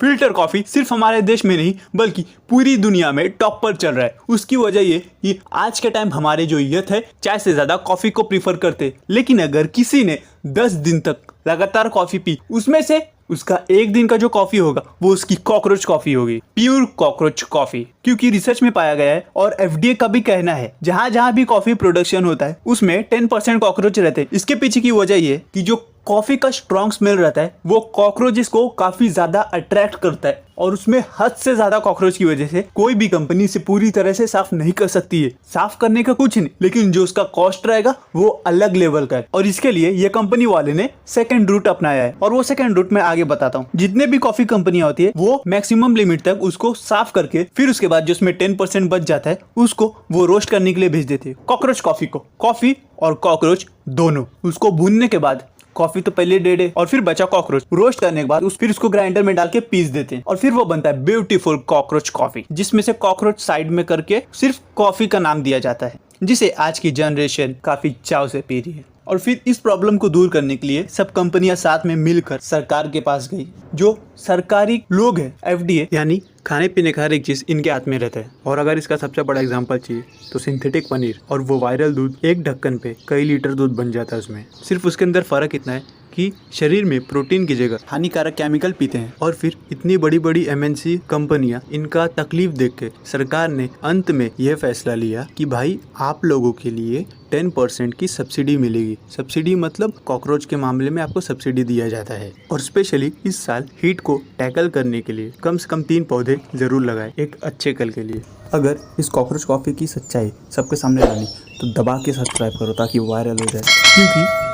Filter coffee सिर्फ हमारे देश में नहीं बल्कि पूरी दुनिया में टॉप पर चल रहा है। उसकी वजह ये कि आज के टाइम हमारे जो यूथ है चाय से ज्यादा कॉफी को प्रीफर करते, लेकिन अगर किसी ने 10 दिन तक लगातार कॉफी पी, उसमें से उसका एक दिन का जो कॉफी होगा वो उसकी कॉकरोच कॉफी होगी, प्योर कॉकरोच कॉफी। क्योंकि रिसर्च में पाया गया है और एफडीए का भी कहना है जहां जहां भी कॉफी प्रोडक्शन होता है उसमें 10% कॉकरोच रहते हैं। इसके पीछे की वजह ये कि जो कॉफी का स्ट्रॉन्ग स्मेल रहता है वो कॉकरोचेस को काफी ज्यादा अट्रैक्ट करता है और उसमें हद से ज्यादा कॉकरोच की वजह से कोई भी कंपनी से पूरी तरह से साफ नहीं कर सकती है। साफ करने का कुछ नहीं, लेकिन जो उसका कॉस्ट रहेगा वो अलग लेवल का है और इसके लिए ये कंपनी वाले ने सेकंड रूट अपनाया है और वो सेकंड रूट मैं आगे बताता हूँ। जितने भी कॉफी कंपनियां होती है वो मैक्सिमम लिमिट तक उसको साफ करके फिर उसके बाद जो उसमें 10% बच जाता है उसको वो रोस्ट करने के लिए भेज देते हैं। कॉकरोच कॉफी को, कॉफी और कॉकरोच दोनों, उसको भूनने के बाद कॉफी तो पहले डेड है और फिर बचा कॉकरोच, रोस्ट करने के बाद फिर उसको ग्राइंडर में डाल के पीस देते हैं और फिर वो बनता है ब्यूटीफुल कॉकरोच कॉफी, जिसमें से कॉकरोच साइड में करके सिर्फ कॉफी का नाम दिया जाता है, जिसे आज की जनरेशन काफी चाव से पी रही है। और फिर इस प्रॉब्लम को दूर करने के लिए सब कंपनियां साथ में मिलकर सरकार के पास गई। जो सरकारी लोग हैं, एफडीए, यानी खाने पीने का हर एक चीज इनके हाथ में रहता है। और अगर इसका सबसे बड़ा एग्जांपल चाहिए तो सिंथेटिक पनीर और वो वायरल दूध, एक ढक्कन पे कई लीटर दूध बन जाता है उसमें। सिर्फ उसके अंदर फर्क इतना है कि शरीर में प्रोटीन की जगह हानिकारक केमिकल पीते हैं। और फिर इतनी बड़ी बड़ी एमएनसी कंपनियां इनका तकलीफ देख के सरकार ने अंत में यह फैसला लिया कि भाई आप लोगों के लिए 10% की सब्सिडी मिलेगी। सब्सिडी मतलब कॉकरोच के मामले में आपको सब्सिडी दिया जाता है। और स्पेशली इस साल हीट को टैकल करने के लिए कम से कम 3 पौधे जरूर लगाए एक अच्छे कल के लिए। अगर इस कॉकरोच कॉफी की सच्चाई सबके सामने लानी तो दबा के सब्सक्राइब करो ताकि वायरल हो जाए, क्योंकि